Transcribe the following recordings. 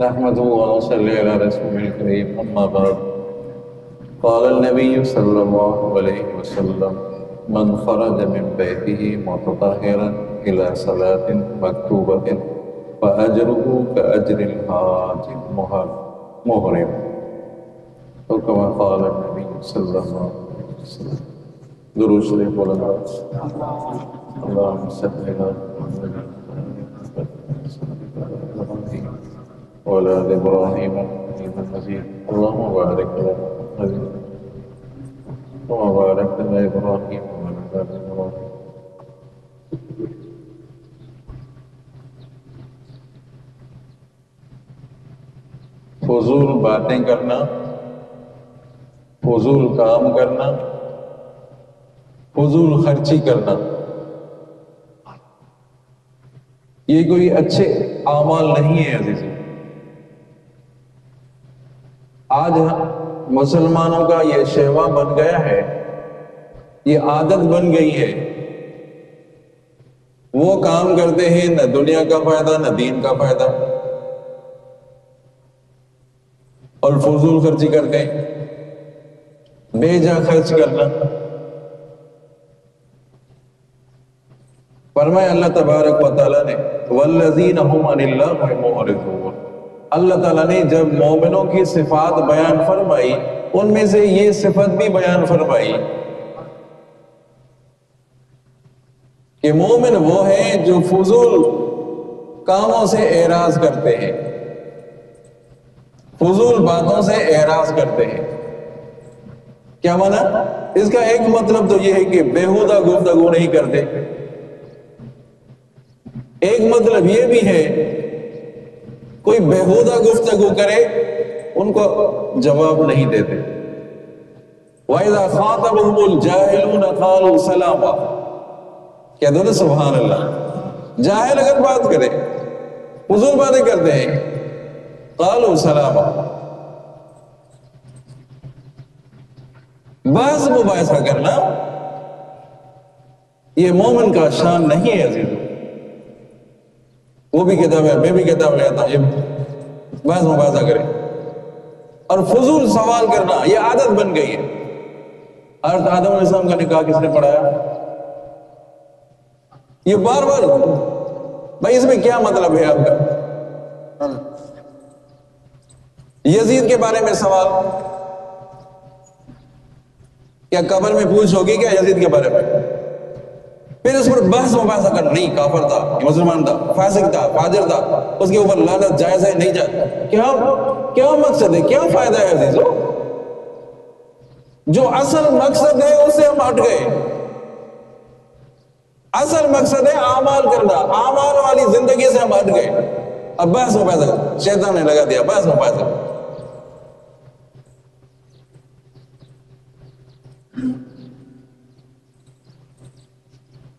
نحمده ونصلي على رسوله الكريم أما بعد قال النبي صلى الله عليه وسلم من خرج من بيته متطهرا إلى صلاة مكتوبة فأجره كأجر الحاج المحرم أو كما قال النبي صلى الله عليه وسلم. درود شریف بولنا. اللهم صل على محمد وعلى آل إبراهيم إنك مجيد. اللهم بارك على محمد كما باركت على إبراهيم وعلى آل إبراهيم. فضول باتیں کرنا، فضول کام کرنا، فضول خرچی کرنا، یہ کوئی اچھے اعمال نہیں ہے عزیزو. آج مسلمانوں کا یہ شیوا بن گیا ہے، یہ عادت بن گئی ہے. وہ کام کرتے ہیں نہ دنیا کا فائدہ نہ دین کا فائدہ، اور فضول خرچی کرتے ہیں، بے جا خرچ کرنا. فرمایا اللہ تبارک و تعالیٰ نے والذین هم عن اللغو معرضون. اللہ تعالیٰ نے جب مومنوں کی صفات بیان فرمائی، ان میں سے یہ صفت بھی بیان فرمائی کہ مومن وہ ہیں جو فضول کاموں سے اعراض کرتے ہیں، فضول باتوں سے اعراض کرتے ہیں. کیا مانا؟ اس کا ایک مطلب تو یہ ہے کہ بیہودہ گفتگو نہیں کرتے. ایک مطلب یہ بھی ہے کوئی بیہودہ گفتگو کرے ان کو جواب نہیں دیتے. وَإِذَا خَاطَبَهُمُ الْجَاهِلُونَ قَالُوا سَلَامًا. کیا دونوں سبحان اللہ. جاہل اگر بات کرے، فضول باتیں کرتے ہیں، قَالُوا سَلَامًا. بحث مباحثہ کرنا یہ مومن کا شان نہیں ہے عزیزو. وہ بھی کتاب ہے، میں بھی کتاب لے آتا ہوں، بحث مباحثہ کرے اور فضول سوال کرنا یہ عادت بن گئی ہے. حضرت آدم علیہ السلام کا نکاح کس نے پڑھایا؟ یہ بار بار بھائی اس میں کیا مطلب ہے آپ کا؟ یزید کے بارے میں سوال، کیا قبر میں پوچھ ہوگی کیا یزید کے بارے میں؟ پھر اس پر بحث مباحثہ کرنا، نہیں کافر تھا، مسلمان تھا، فاسق تھا، فاجر تھا، اس کے اوپر لعنت جائز ہے نہیں جائز. کیا مقصد ہے، کیا فائدہ ہے عزیزو؟ جو اصل مقصد ہے اس سے ہم ہٹ گئے. اصل مقصد ہے اعمال کرنا، اعمال والی زندگی سے ہم ہٹ گئے. اب بحث مباحثہ شیطان نے لگا دیا بحث مباحثہ.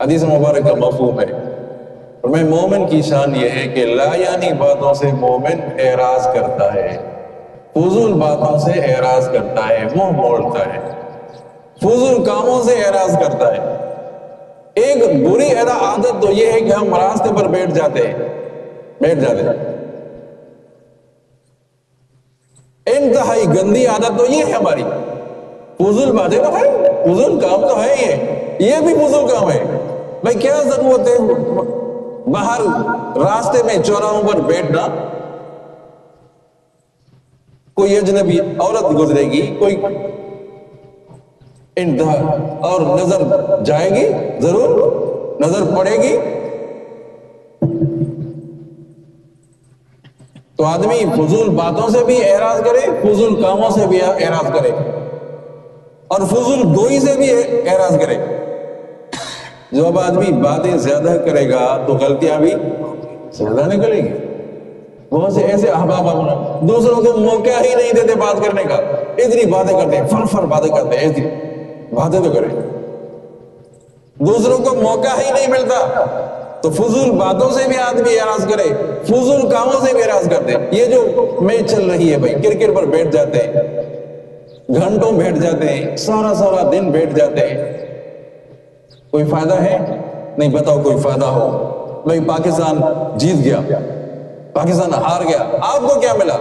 حدیث مبارک کا مفہوم ہے، اور میں مومن کی شان یہ ہے کہ لا یعنی باتوں سے مومن اعراض کرتا ہے، فضول باتوں سے اعراض کرتا ہے، منہ موڑتا ہے، فضول کاموں سے اعراض کرتا ہے. ایک بری عادت تو یہ ہے کہ ہم راستے پر بیٹھ جاتے ہیں. انتہائی گندی عادت تو یہ ہے ہماری. فضول باتیں تو ہے، فضول کام تو ہے، یہ بھی فضول کام ہے. بھائی کیا ضرورت ہے باہر راستے میں چوراہوں پر بیٹھنا؟ کوئی اجنبی عورت گزرے گی، کوئی انتہا اور نظر جائے گی، ضرور نظر پڑے گی، تو آدمی فضول باتوں سے بھی اعراض کرے، فضول کاموں سے بھی اعراض کرے، اور فضول گوئی سے بھی اعراض کرے. جب آدمی باتیں زیادہ کرے گا تو غلطیاں بھی زیادہ نکلیں گی. بہت سے ایسے احباب اپنا دوسروں کو موقع ہی نہیں دیتے بات کرنے کا، اتنی باتیں کرتے ہیں، فر باتیں کرتے ہیں، ایسی باتیں تو کریں، دوسروں کو موقع ہی نہیں ملتا. تو فضول باتوں سے بھی آدمی اعراض کرے، فضول کاموں سے بھی اعراض کرتے ہیں. یہ جو میچ چل رہی ہے بھائی، کرکٹ پر بیٹھ جاتے ہیں، گھنٹوں بیٹھ جاتے ہیں، سارا دن بیٹھ جاتے ہیں، کوئی فائدہ ہے؟ نہیں. بتاؤ کوئی فائدہ ہو؟ بھائی پاکستان جیت گیا، پاکستان ہار گیا، آپ کو کیا ملا؟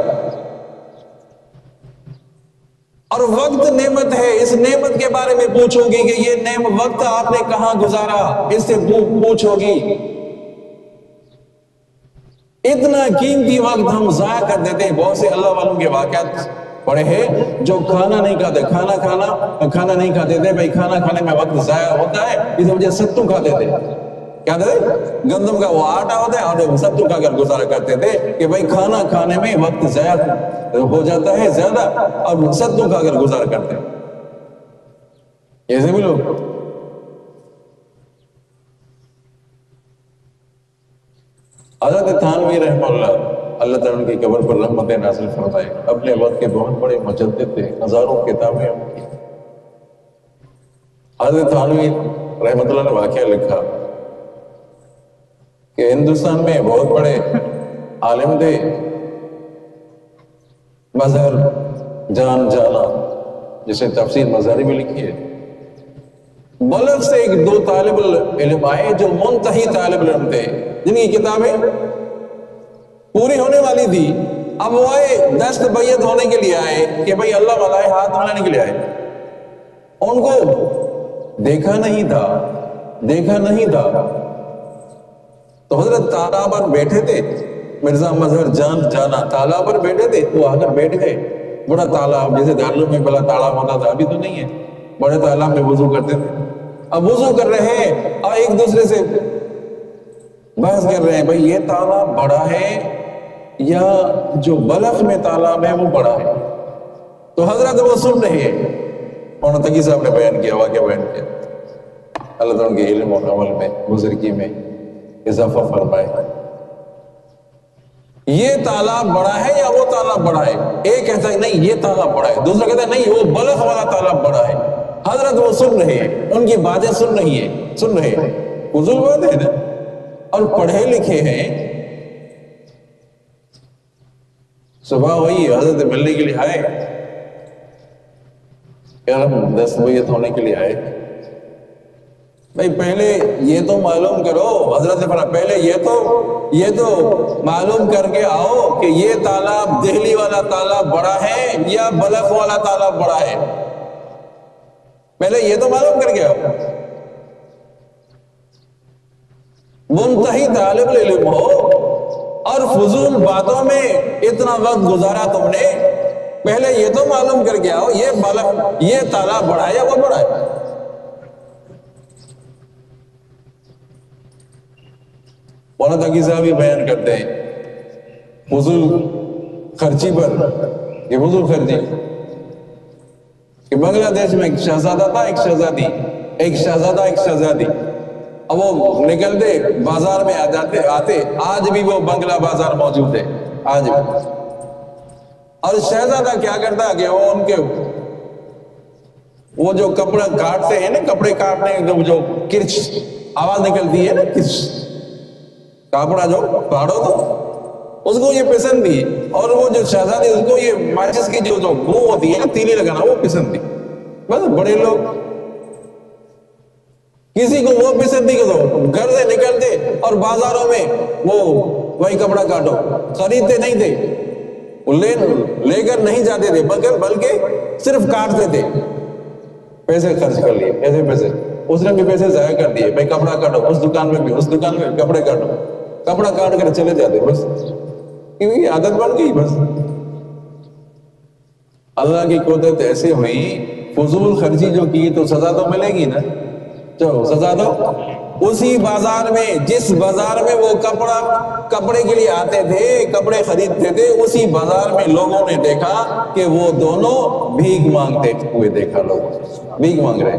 اور وقت نعمت ہے، اس نعمت کے بارے میں پوچھو گی کہ یہ وقت آپ نے کہاں گزارا، اس سے پوچھو گی۔ اتنا قیمتی وقت ہم ضائع کر دیتے ہیں۔ بہت سے اللہ والوں کے واقعات پڑے ہیں جو کھانا نہیں کھاتے، کھانا نہیں کھاتے تھے، بھائی کھانا کھانے میں وقت ضائع ہوتا ہے، اس وجہ ستو کھاتے تھے۔ کیا تھے؟ گندم کا وہ آٹا ہوتا ہے اور ستو کھا کر گزارا کرتے تھے کہ بھائی کھانا کھانے میں وقت ضائع ہو جاتا ہے زیادہ، اور ستو کھا کر گزارا کرتے ہیں۔ ایسے بھی لوگ حضرت تھانوی رحمہ اللہ تعالیٰ ان کی قبر پر رحمت نازل فرمائے، اپنے وقت کے بہت بڑے مجدد تھے، ہزاروں کتابیں ان کی۔ حضرت تھانوی رحمۃ اللہ نے واقعہ لکھا کہ ہندوستان میں بہت بڑے عالم تھے، مظہر جان جانا، جسے تفسیر مظہری میں لکھی ہے۔ بلخ سے ایک دو طالب علم آئے جو منتہی طالب علم تھے، جن کی کتابیں پوری ہونے والی تھی۔ اب وہ آئے دست بیعت ہونے کے لیے آئے کہ بھئی اللہ والا ہے، ہاتھ ملانے کے لیے آئے۔ ان کو دیکھا نہیں تھا تو حضرت تالاب پر بیٹھے تھے، مرزا مظہر جان جانا تالاب پر بیٹھے تھے، وہ آ کر بیٹھ گئے۔ بڑا تالاب، جیسے دارالعلوم میں بڑا تالاب ہوتا تھا، ابھی تو نہیں ہے، بڑے تالاب میں وضو کرتے تھے۔ اب وضو کر رہے ہیں اور ایک دوسرے سے بحث کر رہے ہیں، بھئی یہ تالاب بڑا ہے یا جو بلخ میں تالاب ہے وہ بڑا ہے؟ تو حضرت وہ سن رہے ہیں۔ مولانا تقی صاحب نے بیان کیا، واقعہ بیان کیا، اللہ تعالیٰ کے علم اور عمل میں، بزرگی میں اضافہ فرمائے۔ یہ تالاب بڑا ہے یا وہ تالاب بڑا ہے؟ ایک کہتا ہے نہیں یہ تالاب بڑا ہے، دوسرا کہتا ہے نہیں وہ بلخ والا تالاب بڑا ہے۔ حضرت وہ سن رہے ہیں، ان کی باتیں سن رہے ہیں، فضول بات ہے نا، اور پڑھے لکھے ہیں۔ صبح وہی حضرت ملنے کے لیے آئے، یار ہم دست بیعت ہونے کے لیے آئے۔ بھائی پہلے یہ تو معلوم کرو، حضرت نے فرمایا پہلے یہ تو معلوم کر کے آؤ کہ یہ تالاب دہلی والا تالاب بڑا ہے یا بلخ والا تالاب بڑا ہے، پہلے یہ تو معلوم کر کے آؤ۔ منتہی طالب علم ہو اور فضول باتوں میں اتنا وقت گزارا تم نے، پہلے یہ تو معلوم کر کے آؤ یہ تالاب بڑا ہے یا وہ بڑا ہے۔ مولانا تقی صاحب بھی بیان کرتے ہیں فضول خرچی پر، یہ فضول خرچی کہ بنگلہ دیش میں ایک شہزادہ تھا، ایک شہزادی، اب وہ نکلتے بازار میں آتے، آج بھی وہ بنگلہ بازار موجود ہے آج بھی۔ اور شہزادہ کیا کرتا کہ وہ ان کے وہ جو کپڑا کاٹتے ہیں نا، کپڑے کاٹنے جو کرچ آواز نکلتی ہے نا، کرچ کپڑا جو کاٹو تو اس کو یہ پسند تھی، اور وہ جو شہزادی اس کو یہ ماچس کی جو گو ہوتی ہے نا، تیلی لگانا، وہ پسند تھی۔ بس بڑے لوگ کسی کو وہ پسند تھی کہ تو گھر سے نکلتے اور بازاروں میں وہ وہی کپڑا کاٹو، خریدتے نہیں تھے، لے کر نہیں جاتے تھے، بلکہ صرف کاٹتے تھے۔ پیسے خرچ کر لیے، پیسے اس نے بھی پیسے ضائع کر دیے، بھائی کپڑا کاٹو، اس دکان میں بھی، اس دکان میں کپڑے کاٹو، کپڑا کاٹ کر چلے جاتے، بس کیونکہ عادت بن گئی۔ بس اللہ کی قدرت ایسے ہوئی، فضول خرچی جو کی تو سزا تو ملے گی نا، چلو سزا دو۔ اسی بازار میں، جس بازار میں وہ کپڑے کے لیے آتے تھے، کپڑے خریدتے تھے، اسی بازار میں لوگوں نے دیکھا کہ وہ دونوں بھیک مانگتے ہوئے دیکھا، لوگ بھیک مانگ رہے۔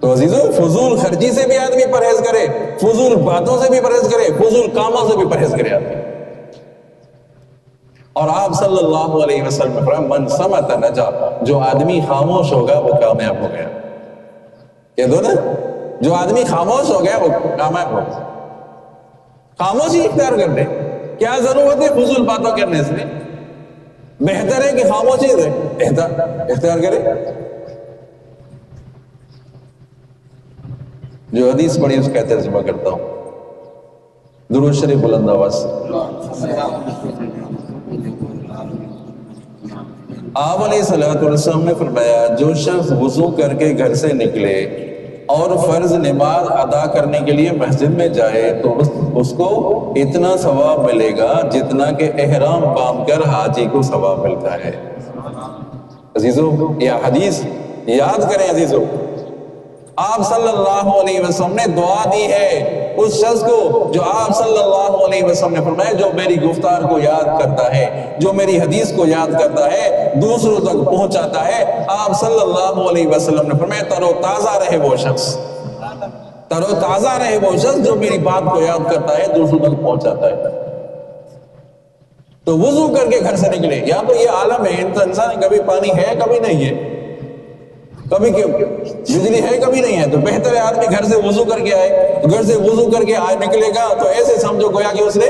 تو عزیزوں، فضول خرچی سے بھی آدمی پرہیز کرے، فضول باتوں سے بھی پرہیز کرے، فضول کاموں سے بھی پرہیز کرے آدمی۔ اور آپ صلی اللہ علیہ وسلم نے فرمایا من صمت نجا، جو آدمی خاموش ہوگا وہ کامیاب ہو گیا۔ کہہ دو نا، جو آدمی خاموش ہو گیا وہ کامیاب ہو گیا۔ خاموشی اختیار کر دے، کیا ضرورت ہے فضول باتوں کرنے سے؟ بہتر ہے کہ خاموشی اختیار کرے۔ جو حدیث پڑھی اس کا ترجمہ کرتا ہوں۔ درود شریف بلند آواز سے۔ آپ علیہ الصلوۃ والسلام نے فرمایا جو شخص وضو کر کے گھر سے نکلے اور فرض نماز ادا کرنے کے لیے مسجد میں جائے تو اس کو اتنا ثواب ملے گا جتنا کہ احرام باندھ کر حاجی کو ثواب ملتا ہے۔ عزیزو یہ حدیث یاد کریں عزیزو، آپ صلی اللہ علیہ وسلم نے دعا دی ہے اس شخص کو جو آپ صلی اللہ علیہ وسلم نے فرمایا جو میری گفتار کو یاد کرتا ہے، جو میری حدیث کو یاد کرتا ہے، دوسروں تک پہنچاتا ہے۔ آپ صلی اللہ علیہ وسلم نے فرمایا تر و تازہ رہے وہ شخص، تر و تازہ رہے وہ شخص جو میری بات کو یاد کرتا ہے، دوسروں تک پہنچاتا ہے۔ تو وضو کر کے گھر سے نکلے، یا تو یہ عالم ہے انسان کبھی پانی ہے کبھی نہیں ہے، کبھی بجلی ہے کبھی نہیں ہے، تو بہتر ہے آدمی گھر سے وضو کر کے آئے۔ گھر سے وضو کر کے آئے نکلے گا تو ایسے سمجھو گویا کہ اس نے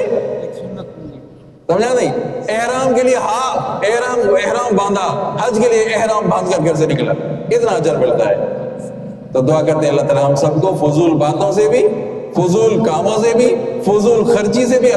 سمجھا نہیں، احرام کے لیے احرام باندھا، حج کے لیے احرام باندھ کر گھر سے نکلا، اتنا اجر ملتا ہے۔ تو دعا کرتے ہیں اللہ تعالی ہم سب کو فضول باتوں سے بھی، فضول کاموں سے بھی، فضول خرچی سے بھی